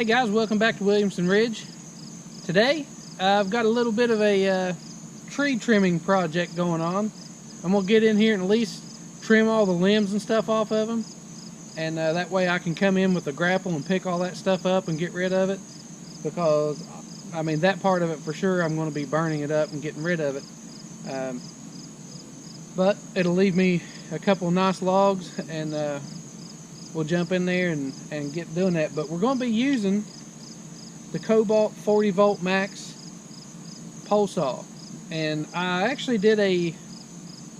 Hey guys, welcome back to Williamson Ridge. Today I've got a little bit of a tree trimming project going on. I'm gonna get in here and at least trim all the limbs and stuff off of them, and that way I can come in with a grapple and pick all that stuff up and get rid of it, because I mean that part of it for sure I'm going to be burning it up and getting rid of it, but it'll leave me a couple of nice logs, and we'll jump in there and get doing that. But we're going to be using the Kobalt 40 volt max pole saw, and I actually did a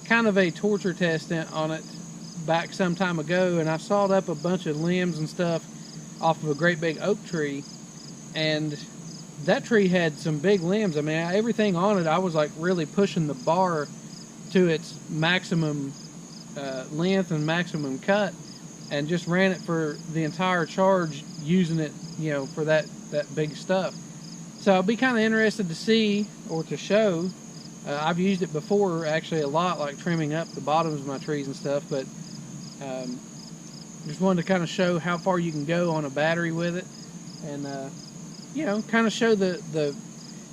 kind of a torture test on it back some time ago, and I sawed up a bunch of limbs and stuff off of a great big oak tree, and that tree had some big limbs. I mean, everything on it, I was like really pushing the bar to its maximum length and maximum cut, and just ran it for the entire charge, using it, you know, for that big stuff. So I'll be kind of interested to see, or to show. I've used it before actually a lot, like trimming up the bottoms of my trees and stuff, but just wanted to kind of show how far you can go on a battery with it, and you know, kind of show the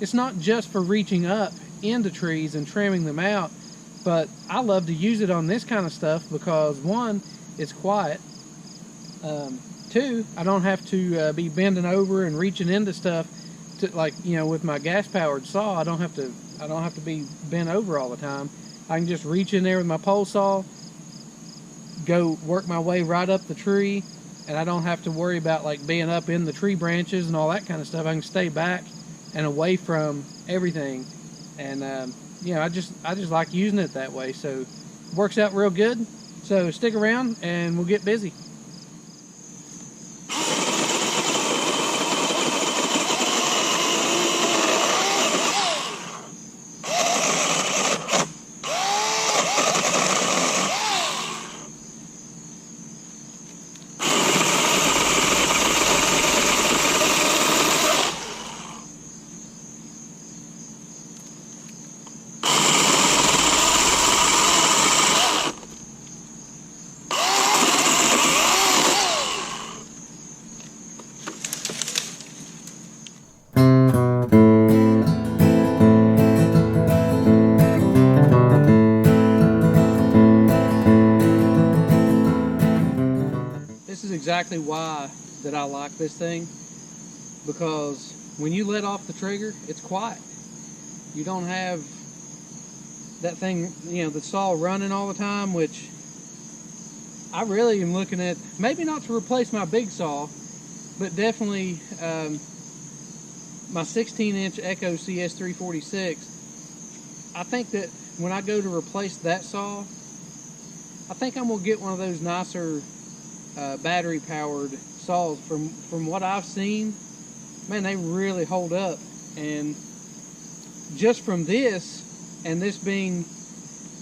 it's not just for reaching up into trees and trimming them out, but I love to use it on this kind of stuff because, one, it's quiet. Two, I don't have to be bending over and reaching into stuff to, like, you know, with my gas powered saw. I don't have to be bent over all the time. I can just reach in there with my pole saw, go work my way right up the tree, and I don't have to worry about like being up in the tree branches and all that kind of stuff. I can stay back and away from everything, and you know, I just like using it that way. So it works out real good. So stick around and we'll get busy. Exactly why that I like this thing, because when you let off the trigger, it's quiet. You don't have that thing, you know, the saw running all the time, which I really am looking at, maybe not to replace my big saw, but definitely my 16-inch Echo CS346. I think that when I go to replace that saw, I think I'm gonna get one of those nicer battery powered saws. From what I've seen, man, they really hold up. And just from this, and this being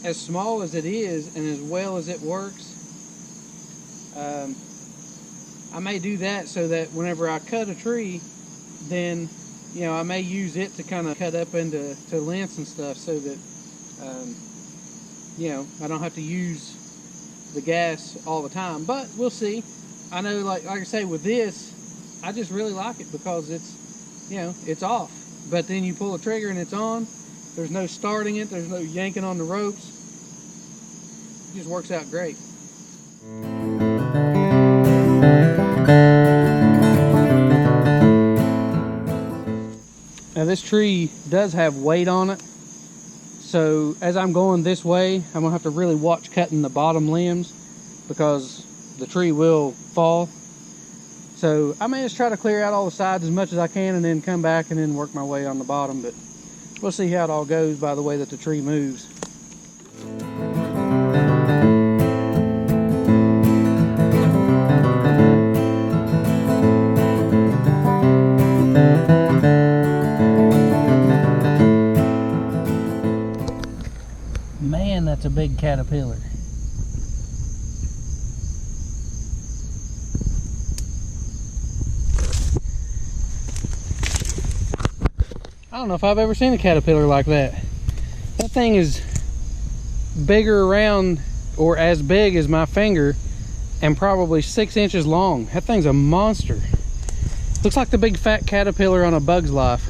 as small as it is and as well as it works, I may do that so that whenever I cut a tree, then, you know, I may use it to kind of cut up into lengths and stuff, so that you know, I don't have to use the gas all the time. But we'll see. I know, like I say, with this, I just really like it because it's, you know, it's off, but then you pull the trigger and it's on. There's no starting it, there's no yanking on the ropes. It just works out great. Now this tree does have weight on it, so as I'm going this way, I'm gonna have to really watch cutting the bottom limbs, because the tree will fall. So I may just try to clear out all the sides as much as I can, and then come back and then work my way on the bottom. But we'll see how it all goes by the way that the tree moves. Man, that's a big caterpillar. I don't know if I've ever seen a caterpillar like that. That thing is bigger around, or as big as my finger, and probably 6 inches long. That thing's a monster. Looks like the big fat caterpillar on A Bug's Life.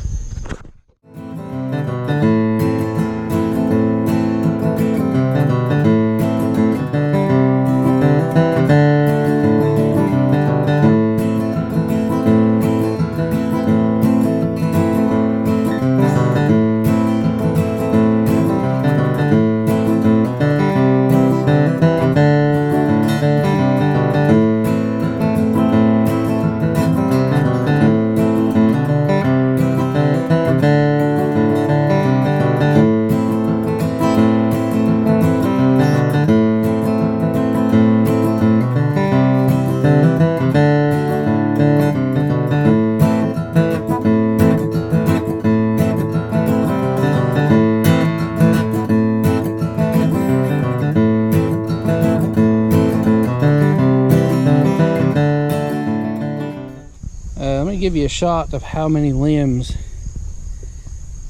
Give you a shot of how many limbs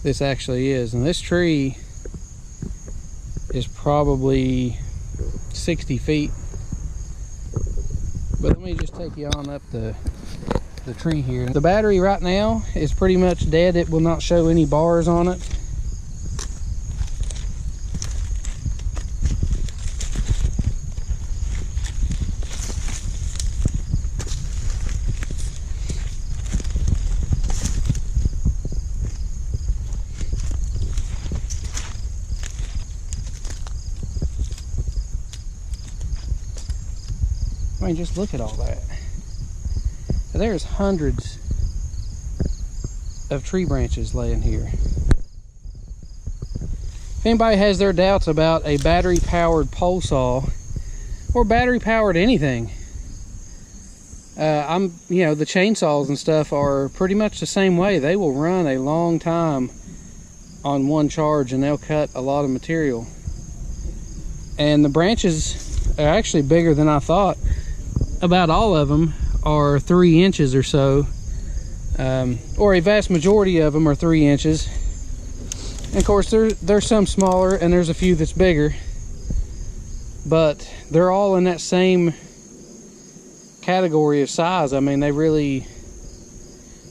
this actually is, and this tree is probably 60 feet, but let me just take you on up the tree here. The battery right now is pretty much dead. It will not show any bars on it. I mean, just look at all that. There's hundreds of tree branches laying here. If anybody has their doubts about a battery-powered pole saw or battery-powered anything, you know, the chainsaws and stuff are pretty much the same way. They will run a long time on one charge, and they'll cut a lot of material. And the branches are actually bigger than I thought. About all of them are 3 inches or so, or a vast majority of them are 3 inches. And of course, there's some smaller, and there's a few that's bigger, but they're all in that same category of size. I mean, they really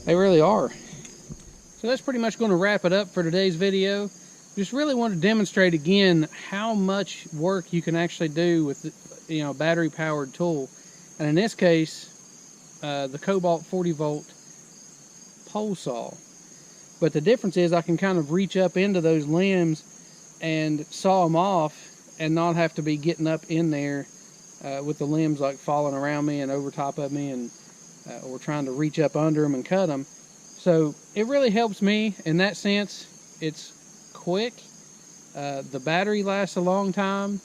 are. So that's pretty much going to wrap it up for today's video. Just really want to demonstrate again how much work you can actually do with, you know, battery powered tool. And in this case, the Kobalt 40 volt pole saw. But the difference is I can kind of reach up into those limbs and saw them off and not have to be getting up in there with the limbs like falling around me and over top of me, and or trying to reach up under them and cut them. So it really helps me in that sense. It's quick. The battery lasts a long time.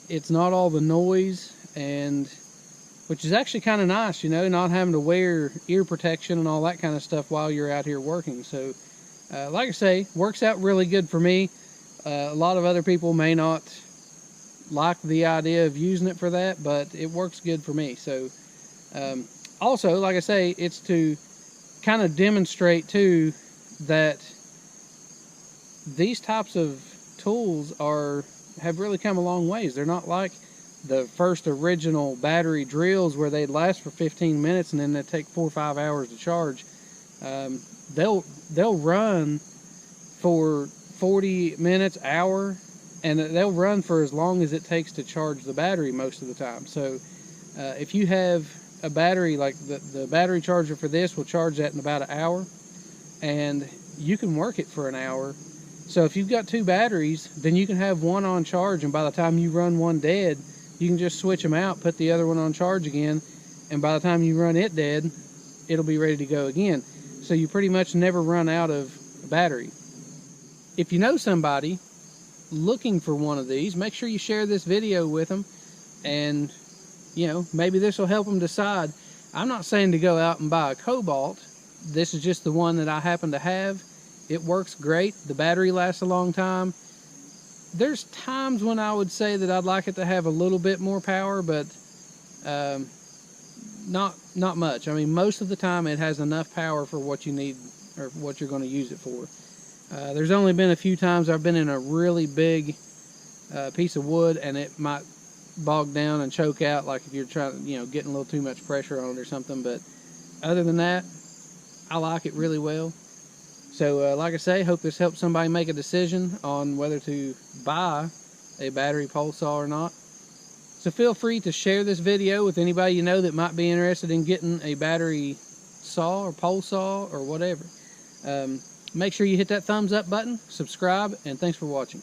It's not all the noise, and which is actually kind of nice, you know, not having to wear ear protection and all that kind of stuff while you're out here working. So like I say, works out really good for me. A lot of other people may not like the idea of using it for that, but it works good for me. So also, like I say, it's to kind of demonstrate too that these types of tools have really come a long ways. They're not like the first original battery drills where they'd last for 15 minutes and then they'd take 4 or 5 hours to charge. They'll run for 40 minutes, hour, and they'll run for as long as it takes to charge the battery most of the time. So if you have a battery, like the battery charger for this will charge that in about an hour, and you can work it for an hour. So if you've got 2 batteries, then you can have one on charge, and by the time you run one dead, you can just switch them out, put the other one on charge again, and by the time you run it dead, it'll be ready to go again. So you pretty much never run out of battery. If you know somebody looking for one of these, make sure you share this video with them, and you know, maybe this will help them decide. I'm not saying to go out and buy a Kobalt. This is just the one that I happen to have. It works great. The battery lasts a long time. There's times when I would say that I'd like it to have a little bit more power, but not much. I mean, most of the time it has enough power for what you need or what you're going to use it for. There's only been a few times I've been in a really big piece of wood and it might bog down and choke out, like if you're trying, you know, getting a little too much pressure on it or something. But other than that, I like it really well. So like I say, hope this helps somebody make a decision on whether to buy a battery pole saw or not. So feel free to share this video with anybody you know that might be interested in getting a battery saw or pole saw or whatever. Make sure you hit that thumbs up button, subscribe, and thanks for watching.